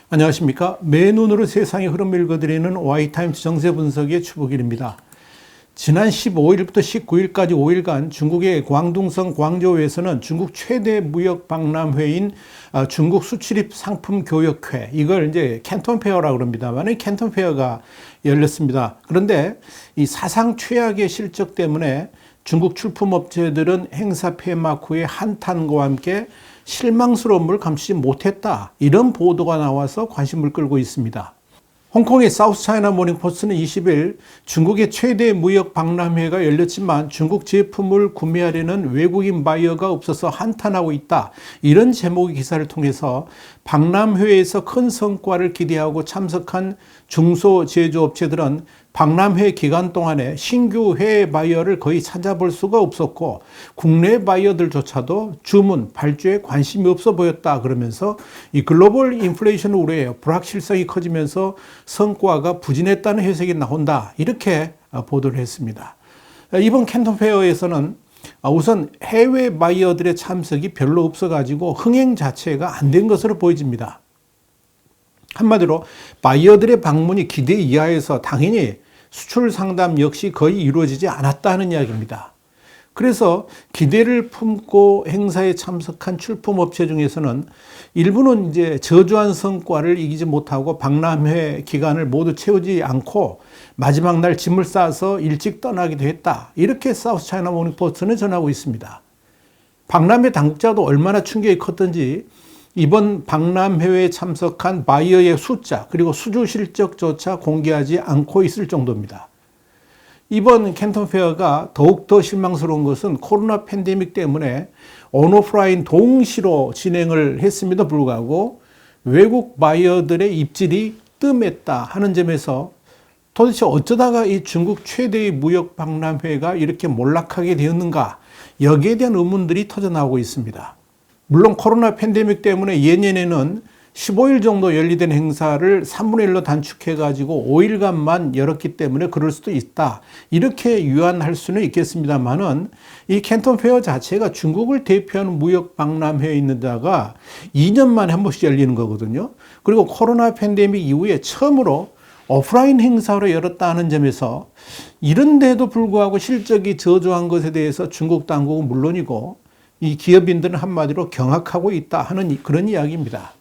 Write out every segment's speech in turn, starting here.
안녕하십니까. 맨눈으로 세상의 흐름을 읽어드리는 와이타임스 정세 분석의 추복일입니다. 지난 15일부터 19일까지 5일간 중국의 광둥성 광저우에서는 중국 최대 무역 박람회인 중국 수출입 상품 교역회, 이걸 이제 캔톤 페어라고 그럽니다만 캔톤 페어가 열렸습니다. 그런데 이 사상 최악의 실적 때문에 중국 출품업체들은 행사 폐막 후에 한탄과 함께 실망스러움을 감추지 못했다, 이런 보도가 나와서 관심을 끌고 있습니다. 홍콩의 사우스 차이나 모닝포스트는 20일 중국의 최대 무역 박람회가 열렸지만 중국 제품을 구매하려는 외국인 바이어가 없어서 한탄하고 있다, 이런 제목의 기사를 통해서 박람회에서 큰 성과를 기대하고 참석한 중소제조업체들은 박람회 기간 동안에 신규 해외 바이어를 거의 찾아볼 수가 없었고 국내 바이어들조차도 주문, 발주에 관심이 없어 보였다, 그러면서 이 글로벌 인플레이션 우려에 불확실성이 커지면서 성과가 부진했다는 해석이 나온다, 이렇게 보도를 했습니다. 이번 캔톤 페어에서는 우선 해외 바이어들의 참석이 별로 없어가지고 흥행 자체가 안 된 것으로 보여집니다. 한마디로 바이어들의 방문이 기대 이하에서 당연히 수출 상담 역시 거의 이루어지지 않았다는 이야기입니다. 그래서 기대를 품고 행사에 참석한 출품업체 중에서는 일부는 이제 저조한 성과를 이기지 못하고 박람회 기간을 모두 채우지 않고 마지막 날 짐을 싸서 일찍 떠나기도 했다, 이렇게 사우스 차이나 모닝포스트는 전하고 있습니다. 박람회 당국자도 얼마나 충격이 컸던지 이번 박람회에 참석한 바이어의 숫자 그리고 수주 실적조차 공개하지 않고 있을 정도입니다. 이번 캔톤 페어가 더욱더 실망스러운 것은 코로나 팬데믹 때문에 온오프라인 동시로 진행을 했음에도 불구하고 외국 바이어들의 입질이 뜸했다 하는 점에서 도대체 어쩌다가 이 중국 최대의 무역 박람회가 이렇게 몰락하게 되었는가, 여기에 대한 의문들이 터져나오고 있습니다. 물론 코로나 팬데믹 때문에 예년에는 15일 정도 열리던 행사를 3분의 1로 단축해가지고 5일간만 열었기 때문에 그럴 수도 있다, 이렇게 유한할 수는 있겠습니다만은 이 캔톤 페어 자체가 중국을 대표하는 무역 박람회에 있는 데다가 2년 만에 한 번씩 열리는 거거든요. 그리고 코로나 팬데믹 이후에 처음으로 오프라인 행사로 열었다는 점에서 이런데도 불구하고 실적이 저조한 것에 대해서 중국 당국은 물론이고 이 기업인들은 한마디로 경악하고 있다 하는 그런 이야기입니다.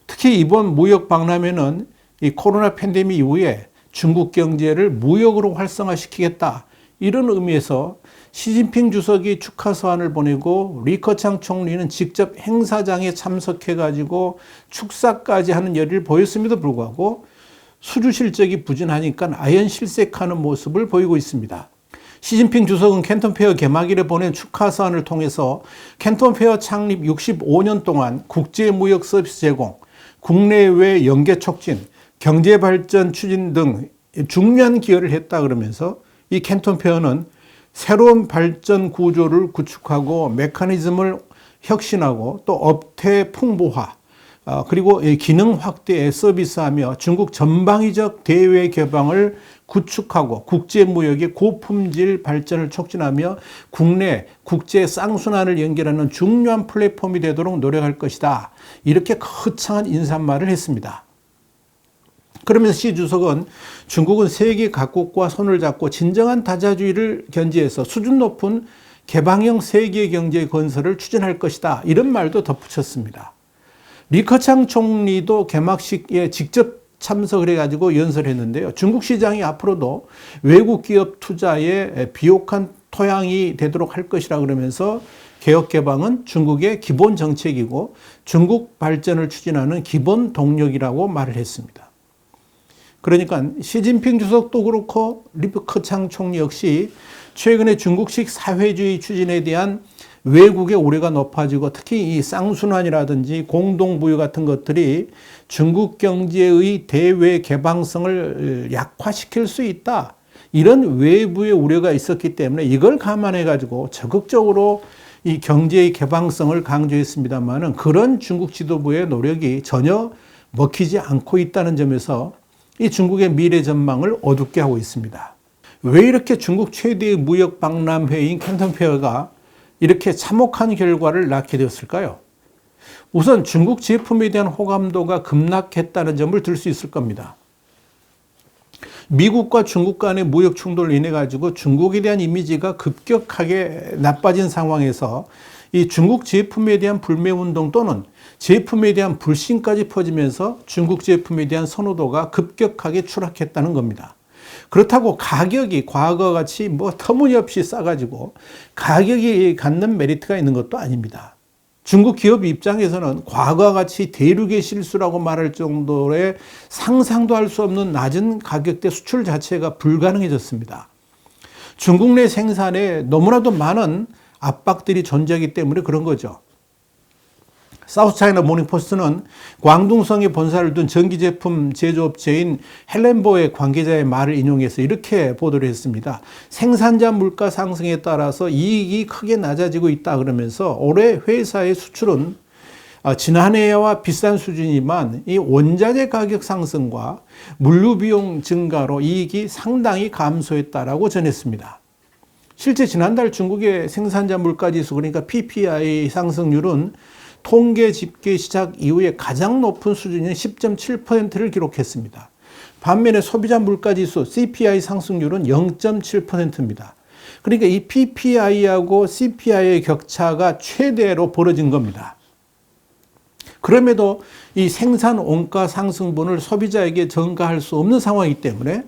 특히 이번 무역 박람회는 이 코로나 팬데믹 이후에 중국 경제를 무역으로 활성화시키겠다, 이런 의미에서 시진핑 주석이 축하 서한을 보내고 리커창 총리는 직접 행사장에 참석해가지고 축사까지 하는 열의를 보였음에도 불구하고 수주 실적이 부진하니까 아연실색하는 모습을 보이고 있습니다. 시진핑 주석은 캔톤 페어 개막일에 보낸 축하 서한을 통해서 캔톤 페어 창립 65년 동안 국제 무역 서비스 제공, 국내외 연계 촉진, 경제 발전 추진 등 중요한 기여를 했다 그러면서 이 캔톤 페어는 새로운 발전 구조를 구축하고 메커니즘을 혁신하고 또 업태 풍부화, 그리고 기능 확대에 서비스하며 중국 전방위적 대외 개방을 구축하고 국제무역의 고품질 발전을 촉진하며 국내, 국제 쌍순환을 연결하는 중요한 플랫폼이 되도록 노력할 것이다, 이렇게 거창한 인사말을 했습니다. 그러면서 시 주석은 중국은 세계 각국과 손을 잡고 진정한 다자주의를 견지해서 수준 높은 개방형 세계 경제 건설을 추진할 것이다, 이런 말도 덧붙였습니다. 리커창 총리도 개막식에 직접 참석을 해가지고 연설했는데요. 중국 시장이 앞으로도 외국 기업 투자에 비옥한 토양이 되도록 할 것이라 그러면서 개혁 개방은 중국의 기본 정책이고 중국 발전을 추진하는 기본 동력이라고 말을 했습니다. 그러니까 시진핑 주석도 그렇고 리커창 총리 역시 최근에 중국식 사회주의 추진에 대한 외국의 우려가 높아지고 특히 이 쌍순환이라든지 공동부유 같은 것들이 중국 경제의 대외 개방성을 약화시킬 수 있다, 이런 외부의 우려가 있었기 때문에 이걸 감안해 가지고 적극적으로 이 경제의 개방성을 강조했습니다만은 그런 중국 지도부의 노력이 전혀 먹히지 않고 있다는 점에서 이 중국의 미래 전망을 어둡게 하고 있습니다. 왜 이렇게 중국 최대의 무역 박람회인 캔톤 페어가 이렇게 참혹한 결과를 낳게 되었을까요? 우선 중국 제품에 대한 호감도가 급락했다는 점을 들 수 있을 겁니다. 미국과 중국 간의 무역 충돌로 인해 가지고 중국에 대한 이미지가 급격하게 나빠진 상황에서 이 중국 제품에 대한 불매 운동 또는 제품에 대한 불신까지 퍼지면서 중국 제품에 대한 선호도가 급격하게 추락했다는 겁니다. 그렇다고 가격이 과거와 같이 터무니없이 싸가지고 가격이 갖는 메리트가 있는 것도 아닙니다. 중국 기업 입장에서는 과거와 같이 대륙의 실수라고 말할 정도의 상상도 할 수 없는 낮은 가격대 수출 자체가 불가능해졌습니다. 중국 내 생산에 너무나도 많은 압박들이 존재하기 때문에 그런 거죠. 사우스차이나 모닝포스트는 광둥성에 본사를 둔 전기제품 제조업체인 헬렌보의 관계자의 말을 인용해서 이렇게 보도를 했습니다. 생산자 물가 상승에 따라서 이익이 크게 낮아지고 있다 그러면서 올해 회사의 수출은 지난해와 비슷한 수준이지만 이 원자재 가격 상승과 물류 비용 증가로 이익이 상당히 감소했다라고 전했습니다. 실제 지난달 중국의 생산자 물가지수 그러니까 PPI 상승률은 통계 집계 시작 이후에 가장 높은 수준인 10.7%를 기록했습니다. 반면에 소비자 물가지수 CPI 상승률은 0.7%입니다. 그러니까 이 PPI하고 CPI의 격차가 최대로 벌어진 겁니다. 그럼에도 이 생산 원가 상승분을 소비자에게 전가할 수 없는 상황이기 때문에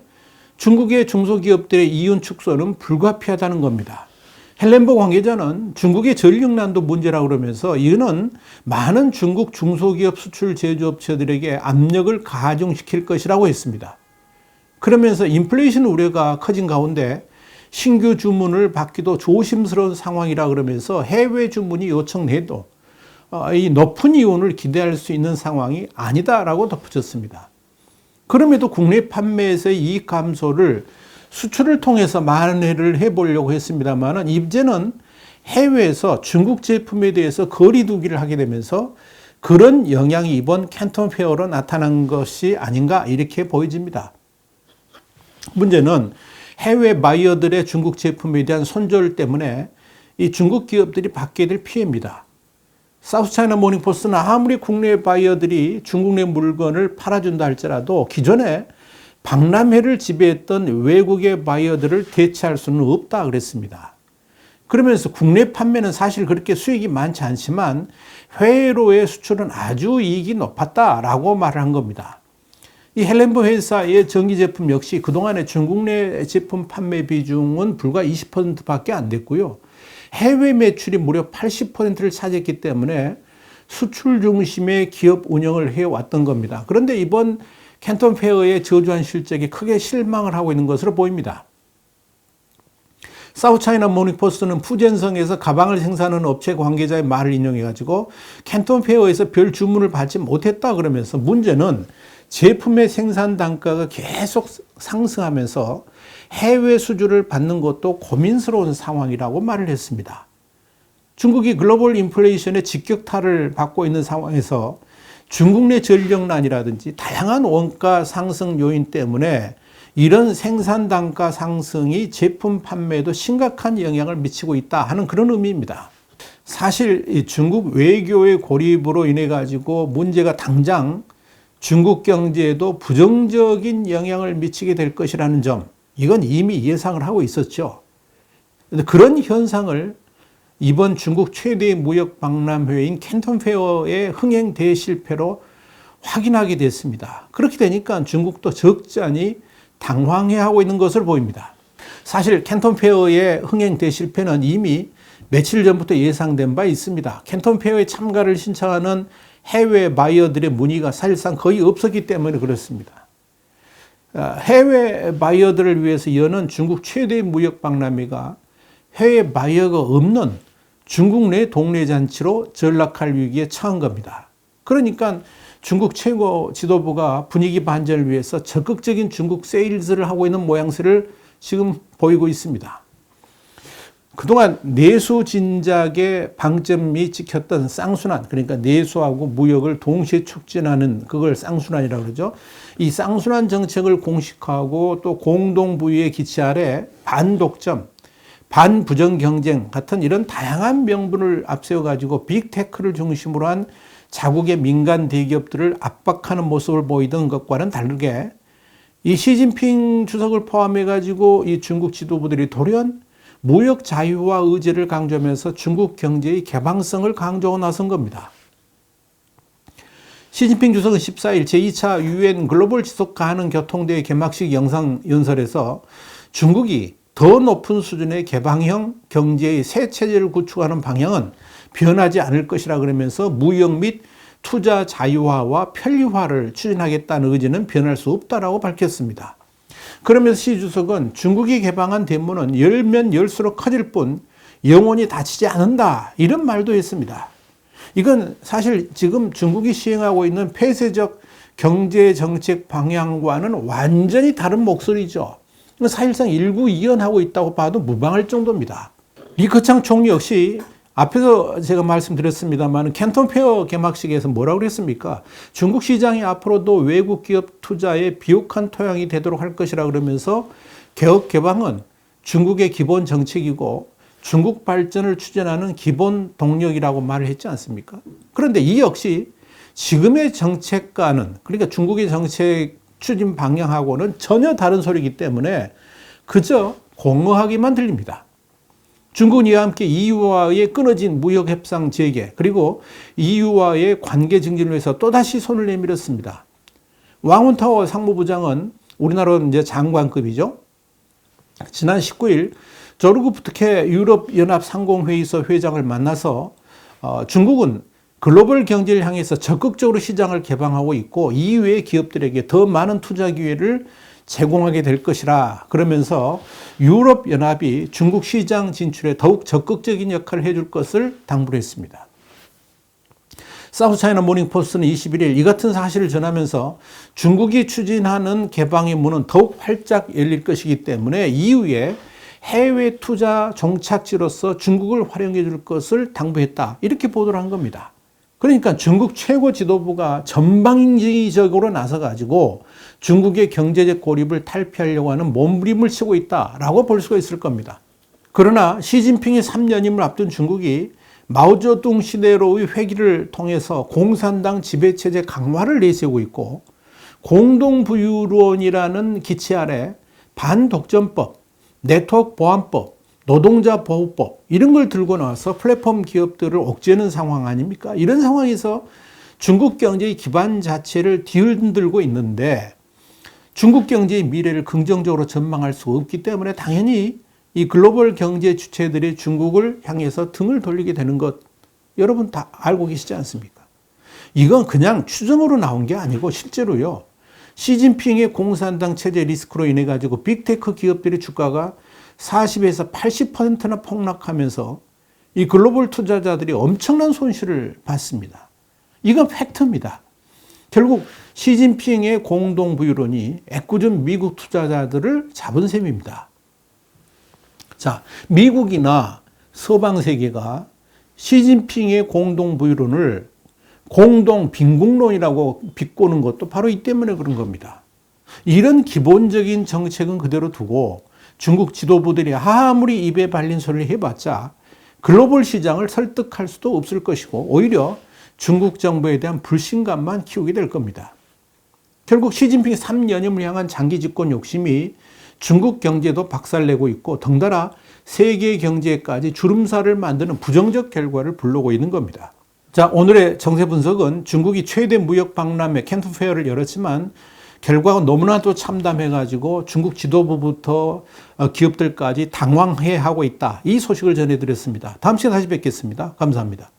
중국의 중소기업들의 이윤 축소는 불가피하다는 겁니다. 헬렌보 관계자는 중국의 전력난도 문제라고 그러면서 이는 많은 중국 중소기업 수출 제조업체들에게 압력을 가중시킬 것이라고 했습니다. 그러면서 인플레이션 우려가 커진 가운데 신규 주문을 받기도 조심스러운 상황이라 그러면서 해외 주문이 요청돼도 이 높은 이윤을 기대할 수 있는 상황이 아니다라고 덧붙였습니다. 그럼에도 국내 판매에서의 이익 감소를 수출을 통해서 만회를 해보려고 했습니다만 이제는 해외에서 중국 제품에 대해서 거리두기를 하게 되면서 그런 영향이 이번 캔톤 페어로 나타난 것이 아닌가 이렇게 보여집니다. 문제는 해외 바이어들의 중국 제품에 대한 손절 때문에 이 중국 기업들이 받게 될 피해입니다. 사우스차이나 모닝포스트는 아무리 국내 바이어들이 중국 내 물건을 팔아준다 할지라도 기존에 박람회를 지배했던 외국의 바이어들을 대체할 수는 없다 그랬습니다. 그러면서 국내 판매는 사실 그렇게 수익이 많지 않지만 해외로의 수출은 아주 이익이 높았다라고 말을 한 겁니다. 이 헬렌보 회사의 전기제품 역시 그동안의 중국 내 제품 판매 비중은 불과 20%밖에 안 됐고요. 해외 매출이 무려 80%를 차지했기 때문에 수출 중심의 기업 운영을 해왔던 겁니다. 그런데 이번 캔톤 페어의 저조한 실적에 크게 실망을 하고 있는 것으로 보입니다. 사우스차이나 모닝포스트는 푸젠성에서 가방을 생산하는 업체 관계자의 말을 인용해가지고 캔톤 페어에서 별 주문을 받지 못했다 그러면서 문제는 제품의 생산 단가가 계속 상승하면서 해외 수주를 받는 것도 고민스러운 상황이라고 말을 했습니다. 중국이 글로벌 인플레이션의 직격탄을 받고 있는 상황에서 중국 내 전력난이라든지 다양한 원가 상승 요인 때문에 이런 생산 단가 상승이 제품 판매에도 심각한 영향을 미치고 있다 하는 그런 의미입니다. 사실 이 중국 외교의 고립으로 인해 가지고 문제가 당장 중국 경제에도 부정적인 영향을 미치게 될 것이라는 점, 이건 이미 예상을 하고 있었죠. 그런데 그런 현상을 이번 중국 최대의 무역 박람회인 캔톤 페어의 흥행 대실패로 확인하게 됐습니다. 그렇게 되니까 중국도 적잖이 당황해하고 있는 것으로 보입니다. 사실 캔톤 페어의 흥행 대실패는 이미 며칠 전부터 예상된 바 있습니다. 캔톤 페어에 참가를 신청하는 해외 바이어들의 문의가 사실상 거의 없었기 때문에 그렇습니다. 해외 바이어들을 위해서 여는 중국 최대의 무역 박람회가 해외 바이어가 없는 중국 내 동네 잔치로 전락할 위기에 처한 겁니다. 그러니까 중국 최고 지도부가 분위기 반전을 위해서 적극적인 중국 세일즈를 하고 있는 모양새를 지금 보이고 있습니다. 그동안 내수 진작의 방점이 찍혔던 쌍순환, 그러니까 내수하고 무역을 동시에 촉진하는 그걸 쌍순환이라고 그러죠. 이 쌍순환 정책을 공식화하고 또 공동 부유의 기치 아래 반독점, 반부정 경쟁 같은 이런 다양한 명분을 앞세워 가지고 빅테크를 중심으로 한 자국의 민간 대기업들을 압박하는 모습을 보이던 것과는 다르게 이 시진핑 주석을 포함해 가지고 이 중국 지도부들이 돌연 무역 자유화 의지를 강조하면서 중국 경제의 개방성을 강조하고 나선 겁니다. 시진핑 주석은 14일 제2차 UN 글로벌 지속 가능 교통대회 개막식 영상 연설에서 중국이 더 높은 수준의 개방형 경제의 새 체제를 구축하는 방향은 변하지 않을 것이라 그러면서 무역 및 투자 자유화와 편리화를 추진하겠다는 의지는 변할 수 없다라고 밝혔습니다. 그러면서 시 주석은 중국이 개방한 대문은 열면 열수록 커질 뿐 영원히 닫히지 않는다 이런 말도 했습니다. 이건 사실 지금 중국이 시행하고 있는 폐쇄적 경제정책 방향과는 완전히 다른 목소리죠. 사실상 일구이연하고 있다고 봐도 무방할 정도입니다. 리커창 총리 역시 앞에서 제가 말씀드렸습니다만 캔톤 페어 개막식에서 뭐라고 그랬습니까? 중국 시장이 앞으로도 외국 기업 투자에 비옥한 토양이 되도록 할 것이라 그러면서 개혁 개방은 중국의 기본 정책이고 중국 발전을 추진하는 기본 동력이라고 말을 했지 않습니까? 그런데 이 역시 지금의 정책과는 그러니까 중국의 정책 추진 방향하고는 전혀 다른 소리이기 때문에 그저 공허하게만 들립니다. 중국은 이와 함께 EU와의 끊어진 무역 협상 재개 그리고 EU와의 관계 증진을 위해서 또다시 손을 내밀었습니다. 왕훈타오 상무부장은 우리나라 이제 장관급이죠. 지난 19일 조르그 푸트케 유럽연합 상공회의소 회장을 만나서 중국은 글로벌 경제를 향해서 적극적으로 시장을 개방하고 있고 EU의 기업들에게 더 많은 투자 기회를 제공하게 될 것이라 그러면서 유럽연합이 중국 시장 진출에 더욱 적극적인 역할을 해줄 것을 당부를 했습니다. 사우스차이나 모닝포스트는 21일 이 같은 사실을 전하면서 중국이 추진하는 개방의 문은 더욱 활짝 열릴 것이기 때문에 EU의 해외 투자 종착지로서 중국을 활용해 줄 것을 당부했다. 이렇게 보도를 한 겁니다. 그러니까 중국 최고 지도부가 전방위적으로 나서가지고 중국의 경제적 고립을 탈피하려고 하는 몸부림을 치고 있다라고 볼 수가 있을 겁니다. 그러나 시진핑의 3년임을 앞둔 중국이 마오쩌둥 시대로의 회귀를 통해서 공산당 지배체제 강화를 내세우고 있고 공동부유론이라는 기치 아래 반독점법, 네트워크 보안법, 노동자 보호법 이런 걸 들고 나와서 플랫폼 기업들을 옥죄는 상황 아닙니까? 이런 상황에서 중국 경제의 기반 자체를 뒤흔들고 있는데 중국 경제의 미래를 긍정적으로 전망할 수 없기 때문에 당연히 이 글로벌 경제 주체들이 중국을 향해서 등을 돌리게 되는 것 여러분 다 알고 계시지 않습니까? 이건 그냥 추정으로 나온 게 아니고 실제로요. 시진핑의 공산당 체제 리스크로 인해 가지고 빅테크 기업들의 주가가 40에서 80%나 폭락하면서 이 글로벌 투자자들이 엄청난 손실을 봤습니다. 이건 팩트입니다. 결국 시진핑의 공동부유론이 애꿎은 미국 투자자들을 잡은 셈입니다. 자, 미국이나 서방세계가 시진핑의 공동부유론을 공동빈국론이라고 비꼬는 것도 바로 이 때문에 그런 겁니다. 이런 기본적인 정책은 그대로 두고 중국 지도부들이 아무리 입에 발린 소리를 해봤자 글로벌 시장을 설득할 수도 없을 것이고 오히려 중국 정부에 대한 불신감만 키우게 될 겁니다. 결국 시진핑 3년임을 향한 장기 집권 욕심이 중국 경제도 박살내고 있고 덩달아 세계 경제까지 주름살을 만드는 부정적 결과를 불러오고 있는 겁니다. 자, 오늘의 정세 분석은 중국이 최대 무역 박람회 캔톤 페어를 열었지만 결과가 너무나도 참담해가지고 중국 지도부부터 기업들까지 당황해하고 있다. 이 소식을 전해드렸습니다. 다음 시간에 다시 뵙겠습니다. 감사합니다.